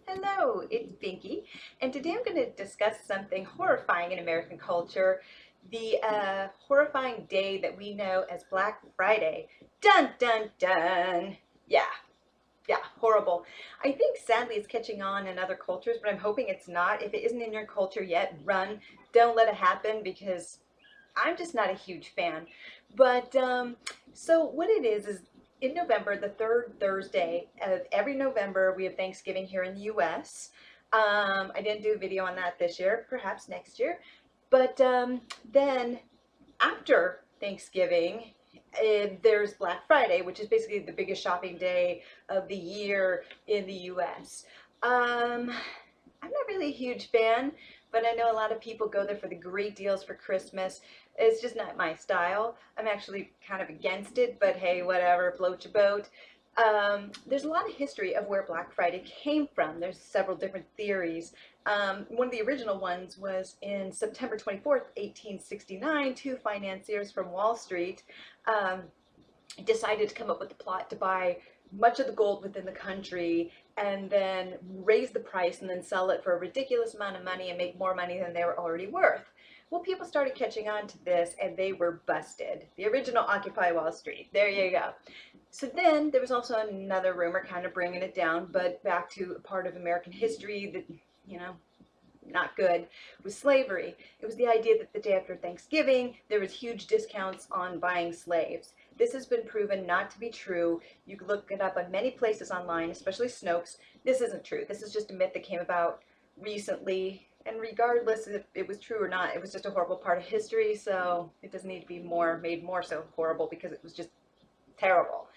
Hello, it's Binky, and today I'm going to discuss something horrifying in American culture, the horrifying day that we know as Black Friday. Dun dun dun! Yeah, yeah, horrible. I think sadly it's catching on in other cultures, but I'm hoping it's not. If it isn't in your culture yet, run. Don't let it happen because I'm just not a huge fan. But so what it is in November, the third Thursday of every November, we have Thanksgiving here in the US. I didn't do a video on that this year, perhaps next year. But then after Thanksgiving, there's Black Friday, which is basically the biggest shopping day of the year in the US. I'm not really a huge fan, but I know a lot of people go there for the great deals for Christmas. It's just not my style. I'm actually kind of against it, but hey, whatever, float your boat. There's a lot of history of where Black Friday came from. There's several different theories. One of the original ones was in September 24th, 1869, two financiers from Wall Street um, decided to come up with the plot to buy much of the gold within the country and then raise the price and then sell it for a ridiculous amount of money and make more money than they were already worth. Well, people started catching on to this and they were busted. The original Occupy Wall Street. There you go. So then there was also another rumor kind of bringing it down, but back to a part of American history that, you know, not good, was slavery. It was the idea that the day after Thanksgiving, there was huge discounts on buying slaves. This has been proven not to be true. You can look it up on many places online, especially Snopes. This isn't true. This is just a myth that came about recently. And regardless if it was true or not, it was just a horrible part of history, so it doesn't need to be made more so horrible because it was just terrible.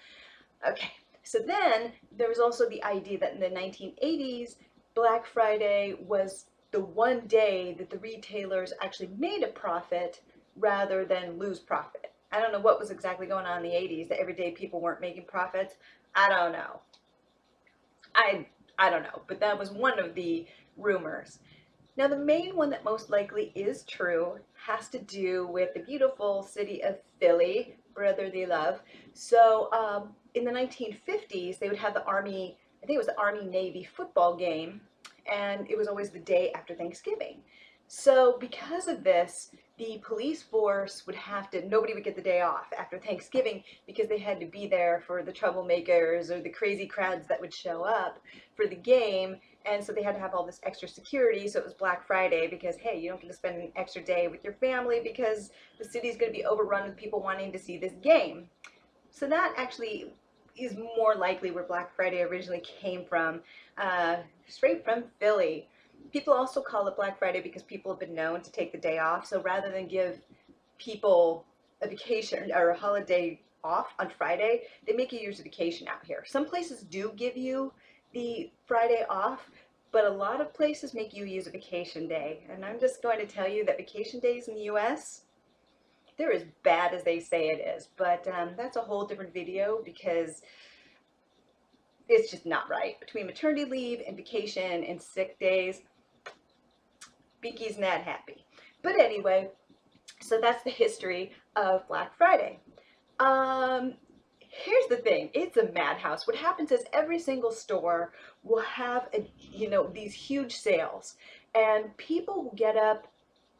Okay, so then there was also the idea that in the 1980s, Black Friday was the one day that the retailers actually made a profit rather than lose profit. I don't know what was exactly going on in the 80s, that every day people weren't making profits. I don't know. I I don't know, but that was one of the rumors. Now, the main one that most likely is true has to do with the beautiful city of Philly, brotherly love. So, in the 1950s, they would have the Army, I think it was the Army Navy football game, and it was always the day after Thanksgiving. So, because of this, the police force would have to, nobody would get the day off after Thanksgiving because they had to be there for the troublemakers or the crazy crowds that would show up for the game. And so they had to have all this extra security. So it was Black Friday because, hey, you don't get to spend an extra day with your family because the city's going to be overrun with people wanting to see this game. So that actually is more likely where Black Friday originally came from, straight from Philly. People also call it Black Friday because people have been known to take the day off. So rather than give people a vacation or a holiday off on Friday, they make you use a vacation out here. Some places do give you the Friday off, but a lot of places make you use a vacation day. And I'm just going to tell you that vacation days in the US, they're as bad as they say it is. But that's a whole different video because it's just not right. Between maternity leave and vacation and sick days, Binky's not happy. But anyway, so that's the history of Black Friday. Um, Here's the thing, it's a madhouse. What happens is every single store will have these huge sales, and people will get up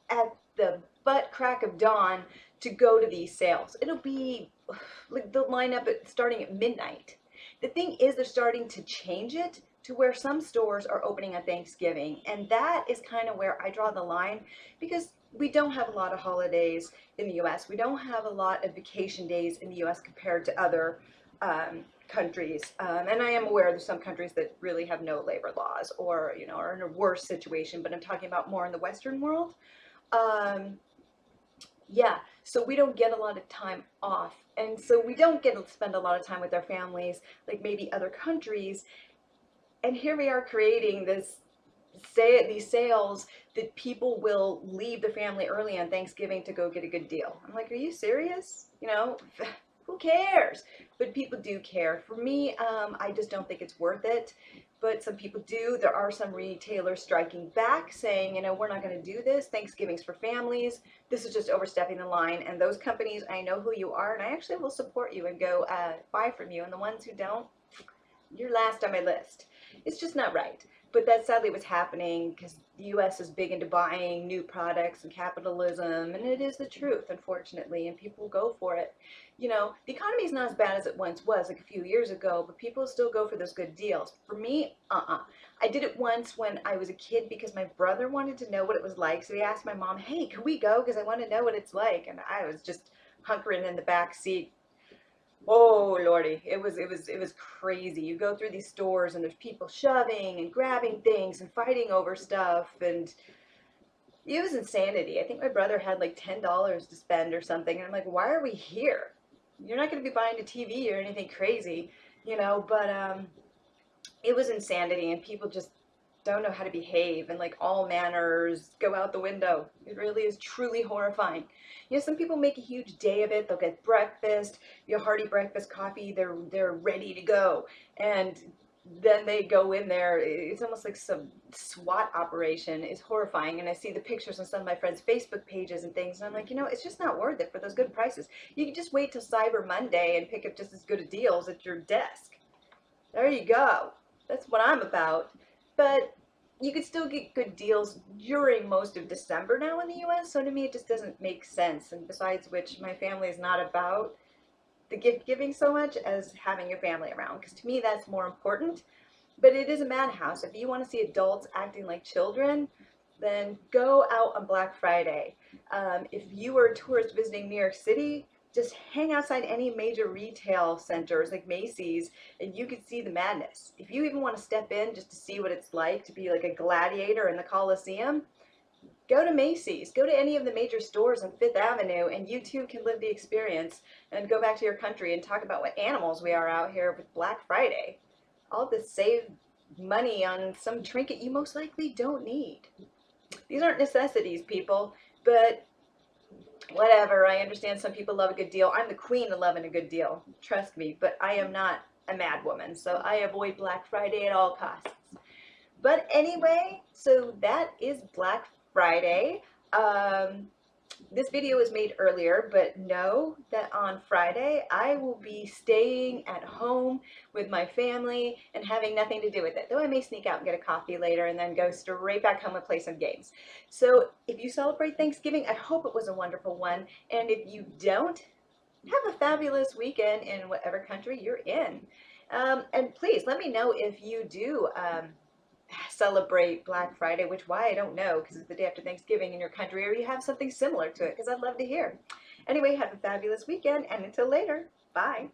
at the butt crack of dawn to go to these sales. It'll be like they'll line up starting at midnight. The thing is, they're starting to change it to where some stores are opening on Thanksgiving, and that is kind of where I draw the line because we don't have a lot of holidays in the US. We don't have a lot of vacation days in the US compared to other countries. And I am aware there's some countries that really have no labor laws or, are in a worse situation, but I'm talking about more in the Western world. Um, yeah, so we don't get a lot of time off. And so we don't get to spend a lot of time with our families like maybe other countries. And here we are creating these sales that people will leave their family early on Thanksgiving to go get a good deal. I'm like, are you serious? Who cares? But people do care. For me, I just don't think it's worth it. But some people do. There are some retailers striking back, saying, we're not going to do this. Thanksgiving's for families. This is just overstepping the line. And those companies, I know who you are, and I actually will support you and go buy from you. And the ones who don't, You're last on my list. It's just not right. But that's sadly what's happening because the US is big into buying new products and capitalism, and it is the truth, unfortunately, and people go for it. You know, the economy is not as bad as it once was, like a few years ago, but people still go for those good deals. For me, I did it once when I was a kid because my brother wanted to know what it was like. So he asked my mom, "Hey, can we go? Because I want to know what it's like." And I was just hunkering in the back seat. Oh lordy, it was crazy. You go through these stores and there's people shoving and grabbing things and fighting over stuff, and it was insanity. I think my brother had like $10 to spend or something, and I'm like, why are we here? You're not going to be buying a TV or anything crazy, you know. But it was insanity, and people just don't know how to behave, and like all manners go out the window. It really is truly horrifying. You know, some people make a huge day of it. They'll get breakfast, your hearty breakfast coffee. They're ready to go, and then they go in there. It's almost like some SWAT operation. It's horrifying. And I see the pictures on some of my friends' Facebook pages and things, and I'm like, you know, it's just not worth it for those good prices. You can just wait till Cyber Monday and pick up just as good of deals at your desk. There you go. That's what I'm about. But you can still get good deals during most of December now in the US, so to me it just doesn't make sense. And besides which, my family is not about the gift giving so much as having your family around, because to me that's more important. But it is a madhouse. If you want to see adults acting like children, then go out on Black Friday. If you were a tourist visiting New York City, just hang outside any major retail centers like Macy's and you can see the madness. If you even want to step in just to see what it's like to be like a gladiator in the Coliseum, go to Macy's, go to any of the major stores on Fifth Avenue, and you too can live the experience and go back to your country and talk about what animals we are out here with Black Friday. All to save money on some trinket you most likely don't need. These aren't necessities, people, but whatever. I understand some people love a good deal. I'm the queen of loving a good deal, trust me, but I am not a mad woman, so I avoid Black Friday at all costs. But anyway, so that is Black Friday. This video was made earlier, but know that on Friday I will be staying at home with my family and having nothing to do with it. Though I may sneak out and get a coffee later and then go straight back home and play some games. So if you celebrate Thanksgiving, I hope it was a wonderful one. And if you don't, have a fabulous weekend in whatever country you're in. And please let me know if you do celebrate Black Friday, which why I don't know because it's the day after Thanksgiving in your country, or you have something similar to it, because I'd love to hear. Anyway, have a fabulous weekend, and until later, bye.